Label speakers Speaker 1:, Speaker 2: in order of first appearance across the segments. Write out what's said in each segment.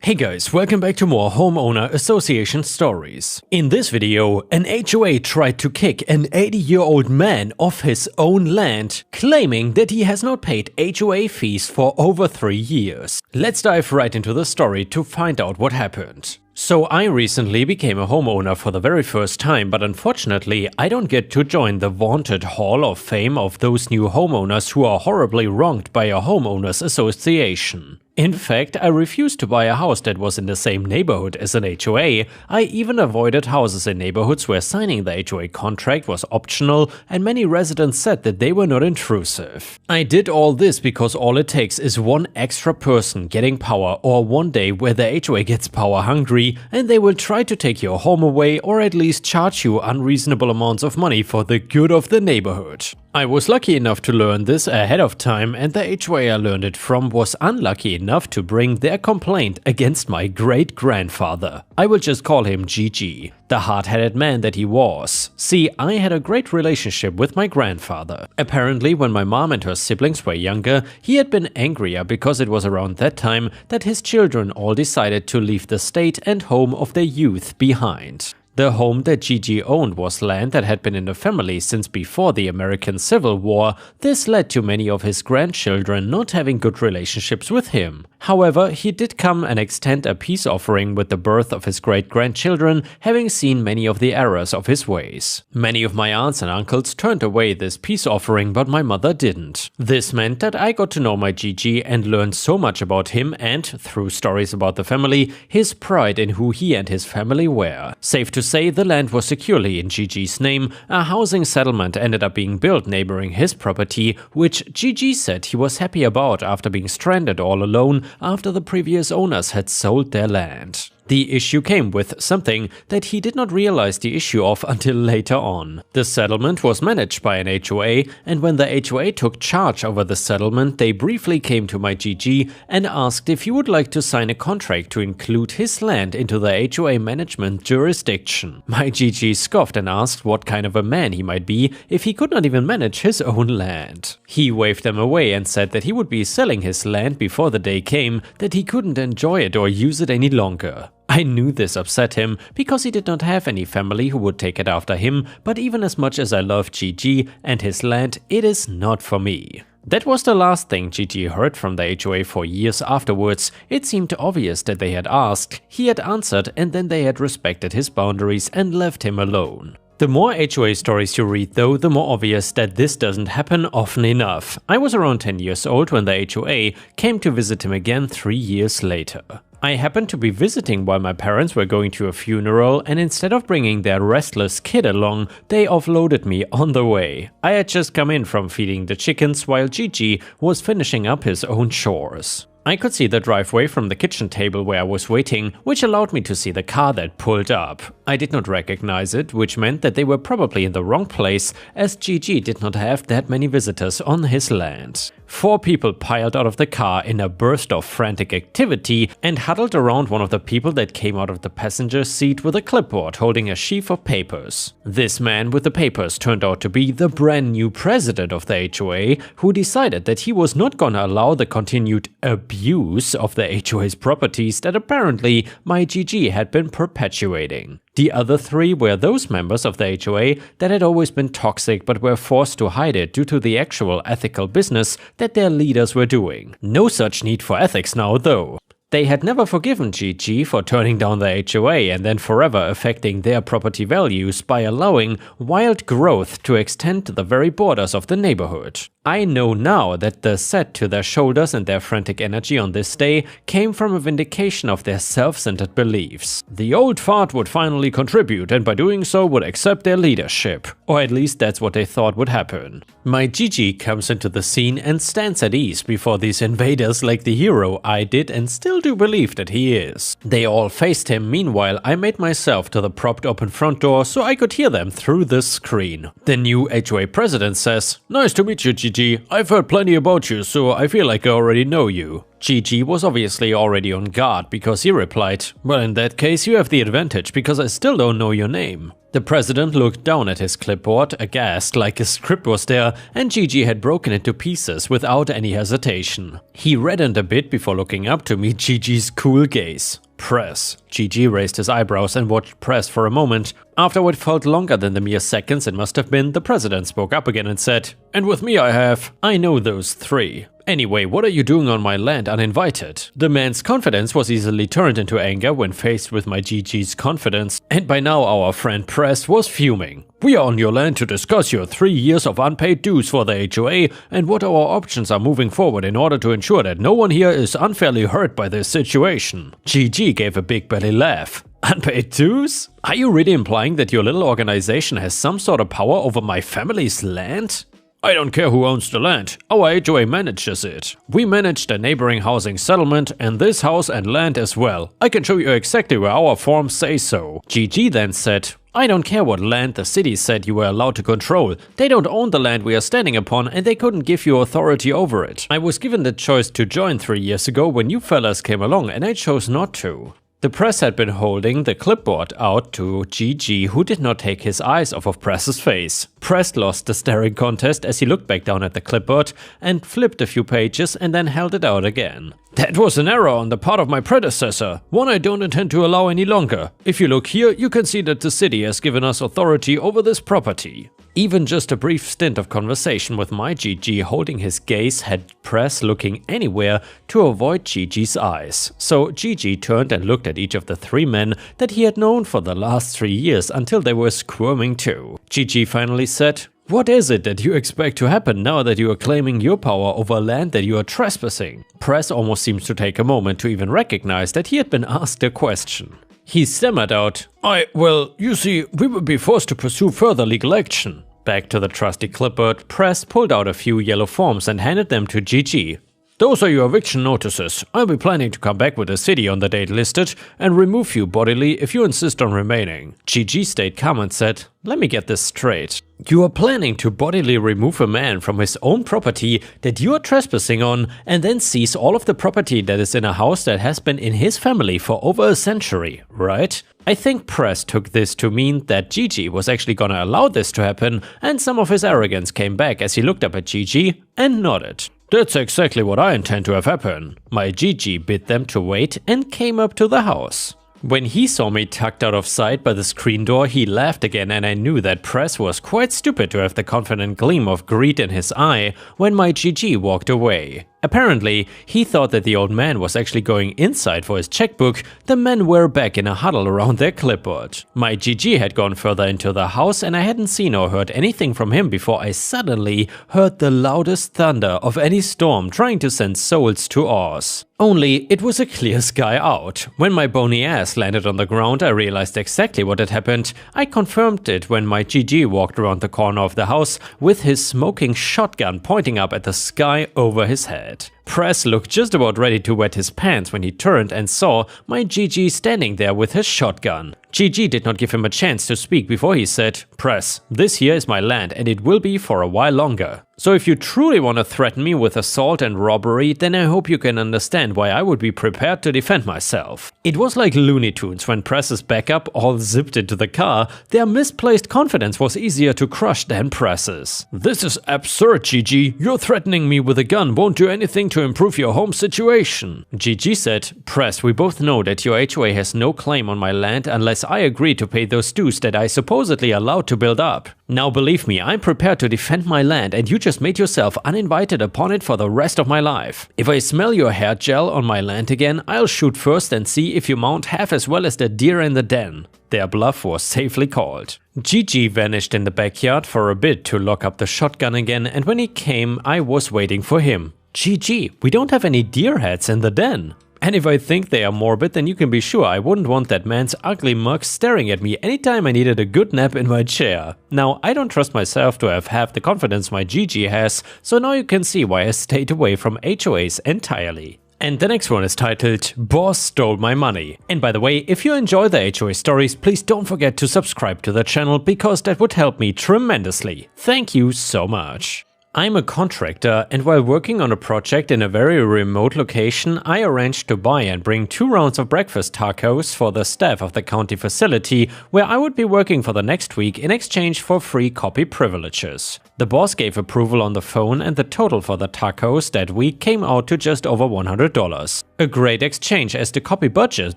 Speaker 1: Hey guys, welcome back to more homeowner association stories. In this video, an HOA tried to kick an 80-year-old man off his own land, claiming that he has not paid HOA fees for over 3 years. Let's dive right into the story to find out what happened. So I recently became a homeowner for the very first time, but unfortunately I don't get to join the vaunted Hall of Fame of those new homeowners who are horribly wronged by a homeowners association. In fact, I refused to buy a house that was in the same neighborhood as an HOA. I even avoided houses in neighborhoods where signing the HOA contract was optional, and many residents said that they were not intrusive. I did all this because all it takes is one extra person getting power, or one day where the HOA gets power hungry and they will try to take your home away or at least charge you unreasonable amounts of money for the good of the neighborhood. I was lucky enough to learn this ahead of time, and the HOA I learned it from was unlucky enough to bring their complaint against my great-grandfather. I will just call him GG, the hard-headed man that he was. See, I had a great relationship with my grandfather. Apparently, when my mom and her siblings were younger, he had been angrier because it was around that time that his children all decided to leave the state and home of their youth behind. The home that Gigi owned was land that had been in the family since before the American Civil War. This led to many of his grandchildren not having good relationships with him. However, he did come and extend a peace offering with the birth of his great-grandchildren, having seen many of the errors of his ways. Many of my aunts and uncles turned away this peace offering, but my mother didn't. This meant that I got to know my Gigi and learned so much about him and, through stories about the family, his pride in who he and his family were. Safe to say, the land was securely in Gigi's name. A housing settlement ended up being built neighboring his property, which Gigi said he was happy about after being stranded all alone after the previous owners had sold their land. The issue came with something that he did not realize the issue of until later on. The settlement was managed by an HOA, and when the HOA took charge over the settlement, they briefly came to my GG and asked if he would like to sign a contract to include his land into the HOA management jurisdiction. My GG scoffed and asked what kind of a man he might be if he could not even manage his own land. He waved them away and said that he would be selling his land before the day came that he couldn't enjoy it or use it any longer. I knew this upset him because he did not have any family who would take it after him, but even as much as I love GG and his land, it is not for me. That was the last thing GG heard from the HOA for years afterwards. It seemed obvious that they had asked, he had answered, and then they had respected his boundaries and left him alone. The more HOA stories you read though, the more obvious that this doesn't happen often enough. I was around 10 years old when the HOA came to visit him again 3 years later. I happened to be visiting while my parents were going to a funeral, and instead of bringing their restless kid along, they offloaded me on the way. I had just come in from feeding the chickens while Gigi was finishing up his own chores. I could see the driveway from the kitchen table where I was waiting, which allowed me to see the car that pulled up. I did not recognize it, which meant that they were probably in the wrong place, as Gigi did not have that many visitors on his land. 4 people piled out of the car in a burst of frantic activity and huddled around one of the people that came out of the passenger seat with a clipboard holding a sheaf of papers. This man with the papers turned out to be the brand new president of the HOA, who decided that he was not gonna allow the continued abuse of the HOA's properties that apparently my GG had been perpetuating. The other 3 were those members of the HOA that had always been toxic but were forced to hide it due to the actual ethical business that their leaders were doing. No such need for ethics now though. They had never forgiven GG for turning down the HOA and then forever affecting their property values by allowing wild growth to extend to the very borders of the neighborhood. I know now that the set to their shoulders and their frantic energy on this day came from a vindication of their self-centered beliefs. The old fart would finally contribute and by doing so would accept their leadership. Or at least that's what they thought would happen. My GG comes into the scene and stands at ease before these invaders like the hero I did and still do believe that he is. They all faced him. Meanwhile, I made myself to the propped open front door so I could hear them through the screen. The new HOA president says, "Nice to meet you, GG. I've heard plenty about you, so I feel like I already know you." GG was obviously already on guard because he replied, "Well, in that case you have the advantage because I still don't know your name." The president looked down at his clipboard, aghast like a script was there, and GG had broken it to pieces without any hesitation. He reddened a bit before looking up to meet GG's cool gaze. "Press." GG raised his eyebrows and watched Press for a moment. After what felt longer than the mere seconds it must have been, the president spoke up again and said, "And with me I know those three. Anyway, what are you doing on my land uninvited?" The man's confidence was easily turned into anger when faced with my GG's confidence, and by now our friend Press was fuming. "We are on your land to discuss your 3 years of unpaid dues for the HOA and what our options are moving forward in order to ensure that no one here is unfairly hurt by this situation." GG gave a big belly laugh. "Unpaid dues? Are you really implying that your little organization has some sort of power over my family's land?" "I don't care who owns the land, our HOA manages it. We manage the neighboring housing settlement and this house and land as well. I can show you exactly where our forms say so." GG then said, "I don't care what land the city said you were allowed to control. They don't own the land we are standing upon and they couldn't give you authority over it. I was given the choice to join 3 years ago when you fellas came along and I chose not to." The press had been holding the clipboard out to GG, who did not take his eyes off of Press's face. Press lost the staring contest as he looked back down at the clipboard and flipped a few pages and then held it out again. "That was an error on the part of my predecessor, one I don't intend to allow any longer. If you look here, you can see that the city has given us authority over this property." Even just a brief stint of conversation with my GG holding his gaze had Press looking anywhere to avoid GG's eyes. So GG turned and looked at each of the 3 men that he had known for the last 3 years until they were squirming too. GG finally said, "What is it that you expect to happen now that you are claiming your power over land that you are trespassing?" Press almost seems to take a moment to even recognize that he had been asked a question. He stammered out, Well, you see, we will be forced to pursue further legal action." Back to the trusty clipboard, Press pulled out a few yellow forms and handed them to GG. "Those are your eviction notices. I'll be planning to come back with the city on the date listed and remove you bodily if you insist on remaining." GG stayed calm and said, "Let me get this straight. You are planning to bodily remove a man from his own property that you are trespassing on and then seize all of the property that is in a house that has been in his family for over a century, right?" I think Press took this to mean that GG was actually gonna allow this to happen, and some of his arrogance came back as he looked up at GG and nodded. "That's exactly what I intend to have happen." My GG bid them to wait and came up to the house. When he saw me tucked out of sight by the screen door, he laughed again, and I knew that Press was quite stupid to have the confident gleam of greed in his eye when my GG walked away. Apparently, he thought that the old man was actually going inside for his checkbook. The men were back in a huddle around their clipboard. My GG had gone further into the house and I hadn't seen or heard anything from him before I suddenly heard the loudest thunder of any storm trying to send souls to Oz. Only it was a clear sky out. When my bony ass landed on the ground, I realized exactly what had happened. I confirmed it when my GG walked around the corner of the house with his smoking shotgun pointing up at the sky over his head. Press looked just about ready to wet his pants when he turned and saw my GG standing there with his shotgun. GG did not give him a chance to speak before he said, "Press, this here is my land and it will be for a while longer. So if you truly want to threaten me with assault and robbery, then I hope you can understand why I would be prepared to defend myself." It was like Looney Tunes when Press's backup all zipped into the car. Their misplaced confidence was easier to crush than Press's. "This is absurd, GG. You're threatening me with a gun won't do anything to improve your home situation." GG said, "Press, we both know that your HOA has no claim on my land unless I agree to pay those dues that I supposedly allowed to build up. Now believe me, I'm prepared to defend my land and you just made yourself uninvited upon it for the rest of my life. If I smell your hair gel on my land again, I'll shoot first and see if you mount half as well as the deer in the den." Their bluff was safely called. GG vanished in the backyard for a bit to lock up the shotgun again, and when he came, I was waiting for him. "GG, we don't have any deer heads in the den." And if I think they are morbid, then you can be sure I wouldn't want that man's ugly mug staring at me anytime I needed a good nap in my chair. Now, I don't trust myself to have half the confidence my GG has, so now you can see why I stayed away from HOAs entirely. And the next one is titled, "Boss Stole My Money." And by the way, if you enjoy the HOA stories, please don't forget to subscribe to the channel because that would help me tremendously. Thank you so much. I'm a contractor, and while working on a project in a very remote location, I arranged to buy and bring 2 rounds of breakfast tacos for the staff of the county facility where I would be working for the next week in exchange for free copy privileges. The boss gave approval on the phone, and the total for the tacos that week came out to just over $100. A great exchange, as the copy budget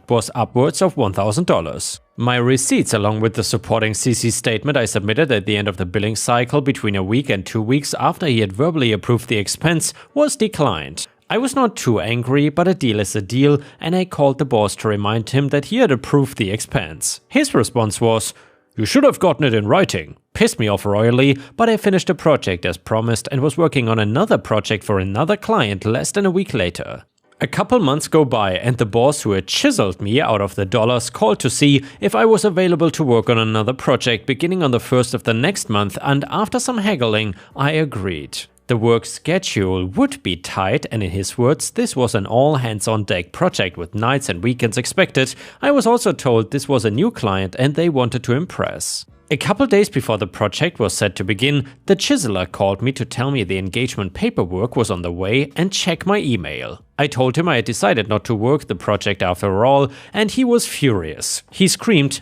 Speaker 1: was upwards of $1,000. My receipts, along with the supporting CC statement I submitted at the end of the billing cycle between a week and 2 weeks after he had verbally approved the expense, was declined. I was not too angry, but a deal is a deal, and I called the boss to remind him that he had approved the expense. His response was, "You should have gotten it in writing." Pissed me off royally, but I finished the project as promised and was working on another project for another client less than a week later. A couple months go by, and the boss who had chiseled me out of the dollars called to see if I was available to work on another project beginning on the 1st of the next month, and after some haggling, I agreed. The work schedule would be tight, and in his words, this was an all-hands-on-deck project with nights and weekends expected. I was also told this was a new client and they wanted to impress. A couple days before the project was set to begin, the chiseler called me to tell me the engagement paperwork was on the way and check my email. I told him I had decided not to work the project after all, and he was furious. He screamed,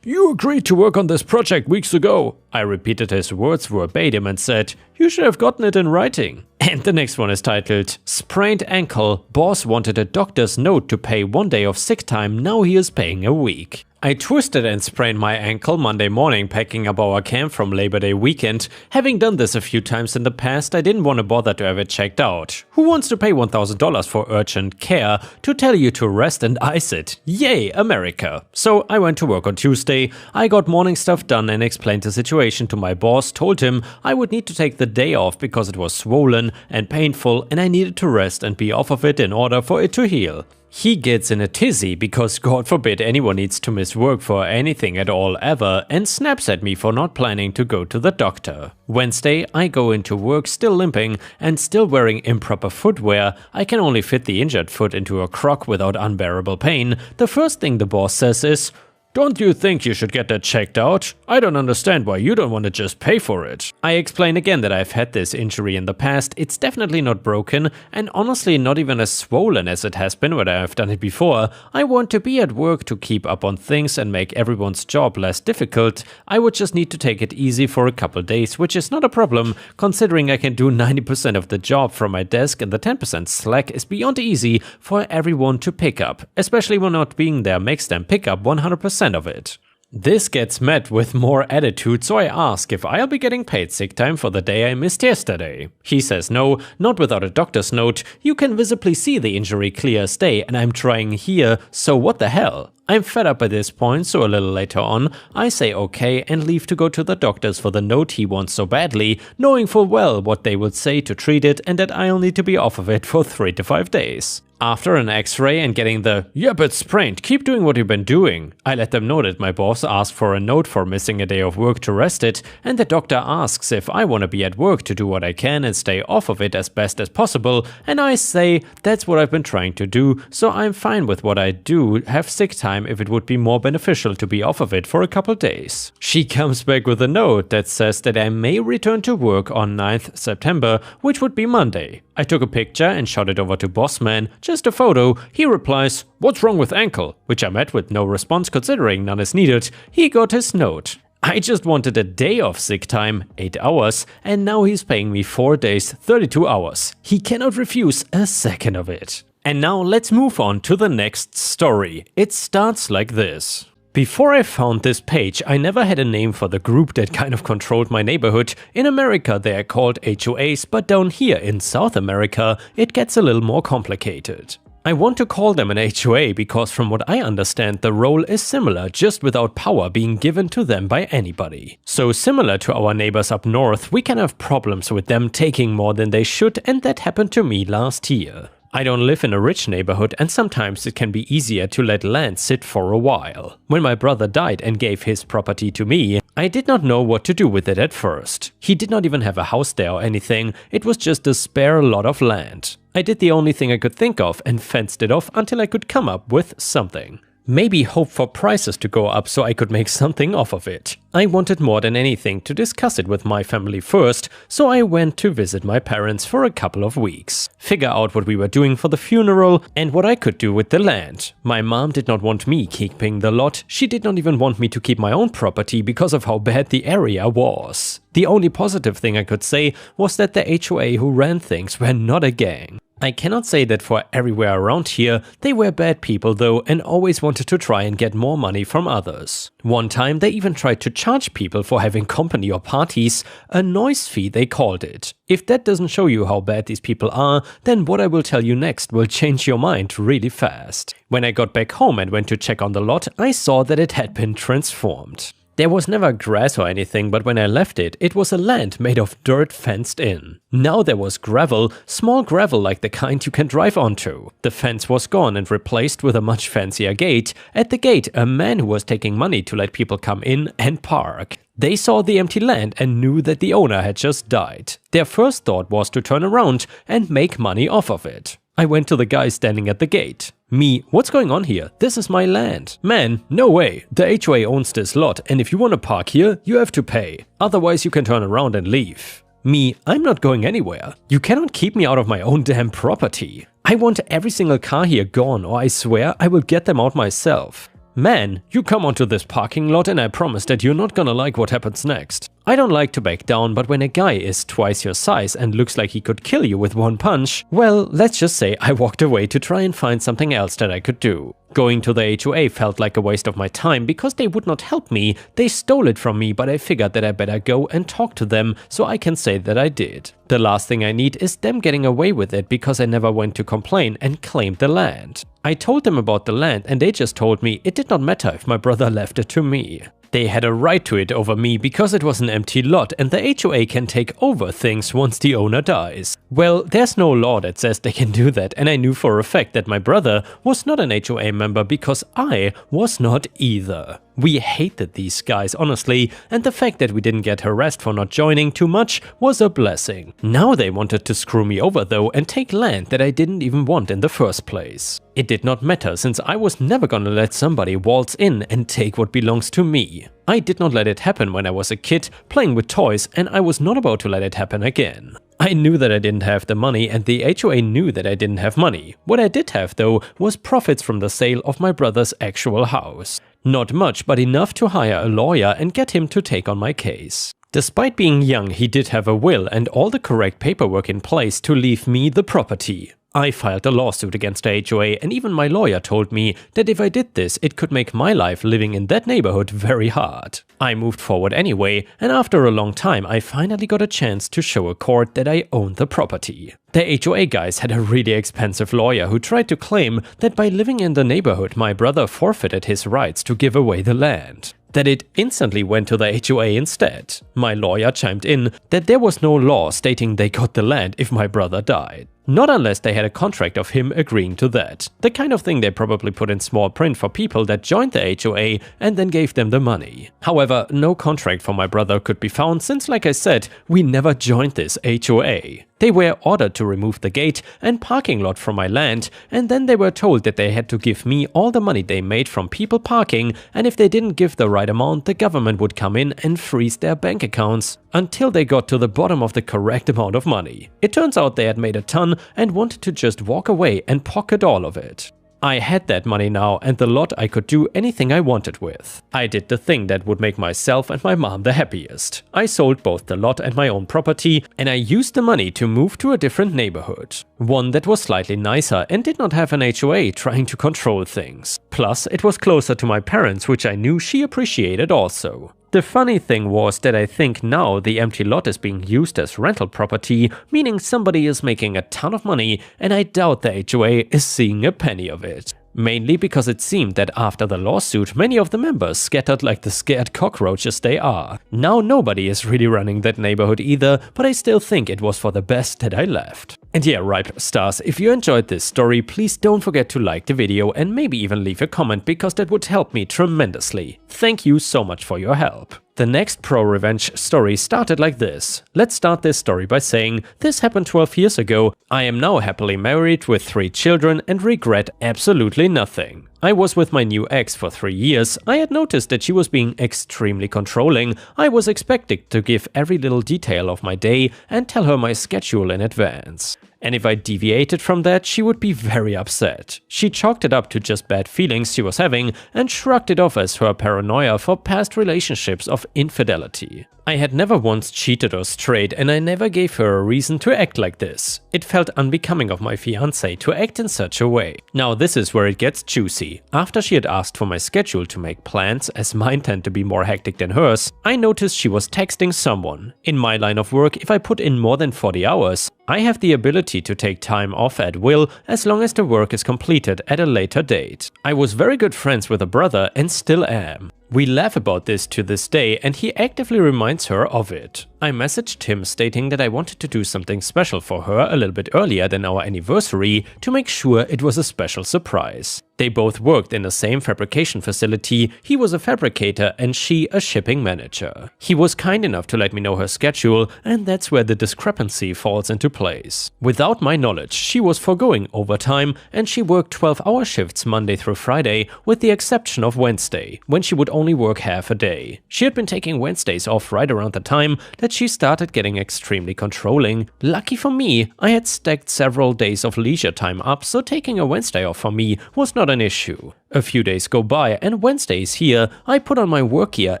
Speaker 1: "You agreed to work on this project weeks ago." I repeated his words verbatim and said, "You should have gotten it in writing." And the next one is titled, "Sprained ankle, boss wanted a doctor's note to pay 1 day of sick time, now he is paying a week." I twisted and sprained my ankle Monday morning packing up our camp from Labor Day weekend. Having done this a few times in the past, I didn't want to bother to have it checked out. Who wants to pay $1,000 for urgent care to tell you to rest and ice it? Yay, America! So I went to work on Tuesday. I got morning stuff done and explained the situation to my boss, told him I would need to take the day off because it was swollen and painful and I needed to rest and be off of it in order for it to heal. He gets in a tizzy because God forbid anyone needs to miss work for anything at all ever, and snaps at me for not planning to go to the doctor. Wednesday, I go into work still limping and still wearing improper footwear. I can only fit the injured foot into a crock without unbearable pain. The first thing the boss says is, "Don't you think you should get that checked out? I don't understand why you don't want to just pay for it." I explain again that I've had this injury in the past, it's definitely not broken, and honestly not even as swollen as it has been when I've done it before. I want to be at work to keep up on things and make everyone's job less difficult. I would just need to take it easy for a couple days, which is not a problem, considering I can do 90% of the job from my desk and the 10% slack is beyond easy for everyone to pick up, especially when not being there makes them pick up 100% of it. This gets met with more attitude, so I ask if I'll be getting paid sick time for the day I missed yesterday. He says no, not without a doctor's note. You can visibly see the injury clear as day, and I'm trying here, so what the hell? I'm fed up at this point, so a little later on, I say okay and leave to go to the doctors for the note he wants so badly, knowing full well what they would say to treat it and that I'll need to be off of it for 3 to 5 days. After an x-ray and getting the "Yeah, but sprained, keep doing what you've been doing," I let them know that my boss asked for a note for missing a day of work to rest it, and the doctor asks if I want to be at work to do what I can and stay off of it as best as possible, and I say that's what I've been trying to do, so I'm fine with what I do, have sick time if it would be more beneficial to be off of it for a couple days. She comes back with a note that says that I may return to work on 9th September, which would be Monday. I took a picture and shot it over to Bossman, just a photo. He replies, "What's wrong with ankle?" which I met with no response considering none is needed. He got his note. I just wanted a day of sick time, 8 hours, and now he's paying me 4 days, 32 hours. He cannot refuse a second of it. And now let's move on to the next story. It starts like this. Before I found this page, I never had a name for the group that kind of controlled my neighborhood. In America they are called HOAs, but down here in South America it gets a little more complicated. I want to call them an HOA because from what I understand the role is similar, just without power being given to them by anybody. So similar to our neighbors up north, we can have problems with them taking more than they should, and that happened to me last year. I don't live in a rich neighborhood and sometimes it can be easier to let land sit for a while. When my brother died and gave his property to me, I did not know what to do with it at first. He did not even have a house there or anything, it was just a spare lot of land. I did the only thing I could think of and fenced it off until I could come up with something. Maybe hope for prices to go up so I could make something off of it. I wanted more than anything to discuss it with my family first, so I went to visit my parents for a couple of weeks, figure out what we were doing for the funeral and what I could do with the land. My mom did not want me keeping the lot, she did not even want me to keep my own property because of how bad the area was. The only positive thing I could say was that the HOA who ran things were not a gang. I cannot say that for everywhere around here, they were bad people though and always wanted to try and get more money from others. One time they even tried to charge people for having company or parties, a noise fee they called it. If that doesn't show you how bad these people are, then what I will tell you next will change your mind really fast. When I got back home and went to check on the lot, I saw that it had been transformed. There was never grass or anything, but when I left it, it was a land made of dirt fenced in. Now there was gravel, small gravel like the kind you can drive onto. The fence was gone and replaced with a much fancier gate. At the gate, a man who was taking money to let people come in and park. They saw the empty land and knew that the owner had just died. Their first thought was to turn around and make money off of it. I went to the guy standing at the gate. Me, what's going on here? This is my land. Man, no way. The HOA owns this lot and if you want to park here, you have to pay. Otherwise you can turn around and leave. Me, I'm not going anywhere. You cannot keep me out of my own damn property. I want every single car here gone or I swear I will get them out myself. Man, you come onto this parking lot and I promise that you're not gonna like what happens next. I don't like to back down, but when a guy is twice your size and looks like he could kill you with one punch, well, let's just say I walked away to try and find something else that I could do. Going to the HOA felt like a waste of my time because they would not help me. They stole it from me, but I figured that I better go and talk to them so I can say that I did. The last thing I need is them getting away with it because I never went to complain and claimed the land. I told them about the land and they just told me it did not matter if my brother left it to me. They had a right to it over me because it was an empty lot and the HOA can take over things once the owner dies. Well, there's no law that says they can do that and I knew for a fact that my brother was not an HOA member because I was not either. We hated these guys, honestly, and the fact that we didn't get harassed for not joining too much was a blessing. Now they wanted to screw me over though and take land that I didn't even want in the first place. It did not matter since I was never gonna let somebody waltz in and take what belongs to me. I did not let it happen when I was a kid playing with toys and I was not about to let it happen again. I knew that I didn't have the money and the HOA knew that I didn't have money. What I did have though was profits from the sale of my brother's actual house. Not much, but enough to hire a lawyer and get him to take on my case. Despite being young, he did have a will and all the correct paperwork in place to leave me the property. I filed a lawsuit against the HOA and even my lawyer told me that if I did this, it could make my life living in that neighborhood very hard. I moved forward anyway, and after a long time I finally got a chance to show a court that I owned the property. The HOA guys had a really expensive lawyer who tried to claim that by living in the neighborhood my brother forfeited his rights to give away the land. That it instantly went to the HOA instead. My lawyer chimed in that there was no law stating they got the land if my brother died. Not unless they had a contract of him agreeing to that. The kind of thing they probably put in small print for people that joined the HOA and then gave them the money. However, no contract for my brother could be found since, like I said, we never joined this HOA. They were ordered to remove the gate and parking lot from my land, and then they were told that they had to give me all the money they made from people parking, and if they didn't give the right amount, the government would come in and freeze their bank accounts until they got to the bottom of the correct amount of money. It turns out they had made a ton and wanted to just walk away and pocket all of it. I had that money now and the lot I could do anything I wanted with. I did the thing that would make myself and my mom the happiest. I sold both the lot and my own property and I used the money to move to a different neighborhood. One that was slightly nicer and did not have an HOA trying to control things. Plus, it was closer to my parents, which I knew she appreciated also. The funny thing was that I think now the empty lot is being used as rental property, meaning somebody is making a ton of money and I doubt the HOA is seeing a penny of it. Mainly because it seemed that after the lawsuit many of the members scattered like the scared cockroaches they are. Now nobody is really running that neighborhood either, but I still think it was for the best that I left. And yeah, Ripe Stars, if you enjoyed this story, please don't forget to like the video and maybe even leave a comment because that would help me tremendously. Thank you so much for your help. The next pro-revenge story started like this. Let's start this story by saying, this happened 12 years ago, I am now happily married with 3 children and regret absolutely nothing. I was with my new ex for 3 years. I had noticed that she was being extremely controlling. I was expected to give every little detail of my day and tell her my schedule in advance. And if I deviated from that, she would be very upset. She chalked it up to just bad feelings she was having and shrugged it off as her paranoia for past relationships of infidelity. I had never once cheated or strayed, and I never gave her a reason to act like this. It felt unbecoming of my fiancé to act in such a way. Now this is where it gets juicy. After she had asked for my schedule to make plans, as mine tend to be more hectic than hers, I noticed she was texting someone. In my line of work, if I put in more than 40 hours, I have the ability to take time off at will as long as the work is completed at a later date. I was very good friends with a brother and still am. We laugh about this to this day, and he actively reminds her of it. I messaged him stating that I wanted to do something special for her a little bit earlier than our anniversary to make sure it was a special surprise. They both worked in the same fabrication facility. He was a fabricator and she a shipping manager. He was kind enough to let me know her schedule, and that's where the discrepancy falls into place. Without my knowledge, she was foregoing overtime and she worked 12-hour shifts Monday through Friday, with the exception of Wednesday, when she would only work half a day. She had been taking Wednesdays off right around the time that she started getting extremely controlling. Lucky for me, I had stacked several days of leisure time up, so taking a Wednesday off for me was not an issue. A few days go by and Wednesday is here. I put on my work gear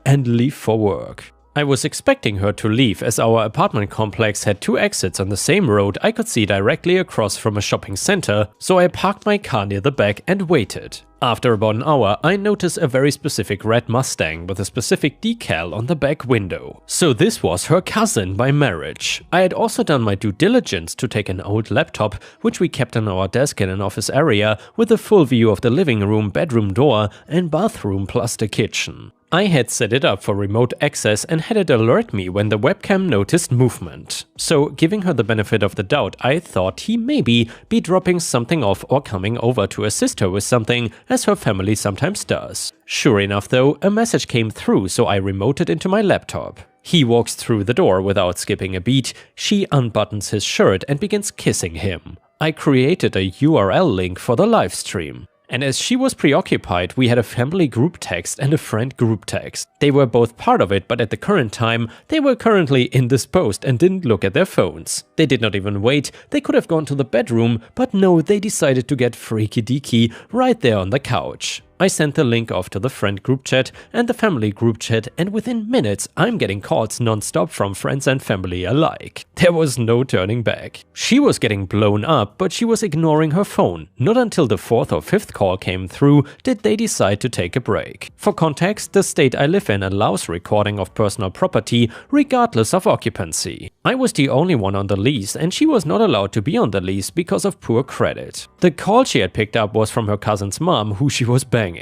Speaker 1: and leave for work. I was expecting her to leave as our apartment complex had 2 exits on the same road I could see directly across from a shopping center, so I parked my car near the back and waited. After about an hour, I noticed a very specific red Mustang with a specific decal on the back window. So this was her cousin by marriage. I had also done my due diligence to take an old laptop, which we kept on our desk in an office area, with a full view of the living room, bedroom door and bathroom plus the kitchen. I had set it up for remote access and had it alert me when the webcam noticed movement. So, giving her the benefit of the doubt, I thought he maybe be dropping something off or coming over to assist her with something, as her family sometimes does. Sure enough though, a message came through, so I remoted into my laptop. He walks through the door without skipping a beat. She unbuttons his shirt and begins kissing him. I created a URL link for the live stream. And as she was preoccupied, we had a family group text and a friend group text. They were both part of it, but at the current time, they were currently indisposed and didn't look at their phones. They did not even wait. They could have gone to the bedroom, but no, they decided to get freaky deaky right there on the couch. I sent the link off to the friend group chat and the family group chat, and within minutes I'm getting calls non-stop from friends and family alike. There was no turning back. She was getting blown up, but she was ignoring her phone. Not until the 4th or 5th call came through did they decide to take a break. For context, the state I live in allows recording of personal property regardless of occupancy. I was the only one on the lease and she was not allowed to be on the lease because of poor credit. The call she had picked up was from her cousin's mom, who she was banging.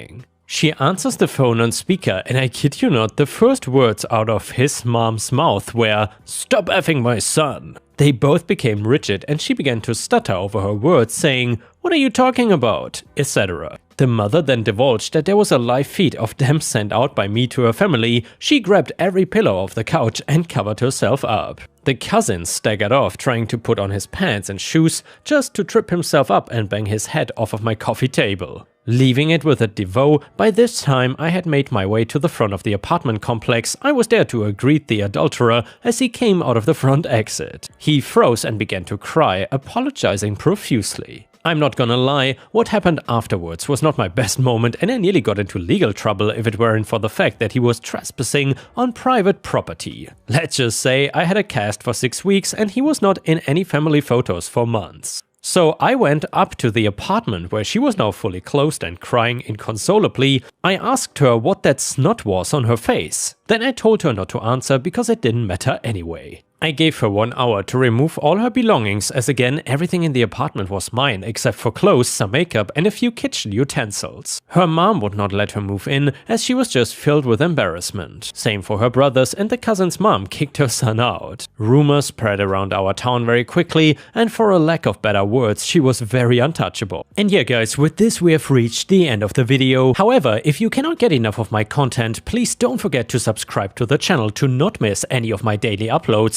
Speaker 1: She answers the phone on speaker, and I kid you not, the first words out of his mom's mouth were, "Stop effing my son." They both became rigid and she began to stutter over her words, saying, "What are you talking about?" etc. The mother then divulged that there was a live feed of them sent out by me to her family. She grabbed every pillow off the couch and covered herself up. The cousin staggered off, trying to put on his pants and shoes just to trip himself up and bang his head off of my coffee table. Leaving it with a DeVoe, by this time I had made my way to the front of the apartment complex. I was there to greet the adulterer as he came out of the front exit. He froze and began to cry, apologizing profusely. I'm not gonna lie, what happened afterwards was not my best moment, and I nearly got into legal trouble if it weren't for the fact that he was trespassing on private property. Let's just say I had a cast for 6 weeks and he was not in any family photos for months. So I went up to the apartment where she was now fully closed and crying inconsolably. I asked her what that snot was on her face. Then I told her not to answer because it didn't matter anyway. I gave her 1 hour to remove all her belongings, as again everything in the apartment was mine except for clothes, some makeup and a few kitchen utensils. Her mom would not let her move in as she was just filled with embarrassment. Same for her brothers, and the cousin's mom kicked her son out. Rumors spread around our town very quickly, and for a lack of better words, she was very untouchable. And yeah guys, with this we have reached the end of the video. However, if you cannot get enough of my content, please don't forget to subscribe to the channel to not miss any of my daily uploads.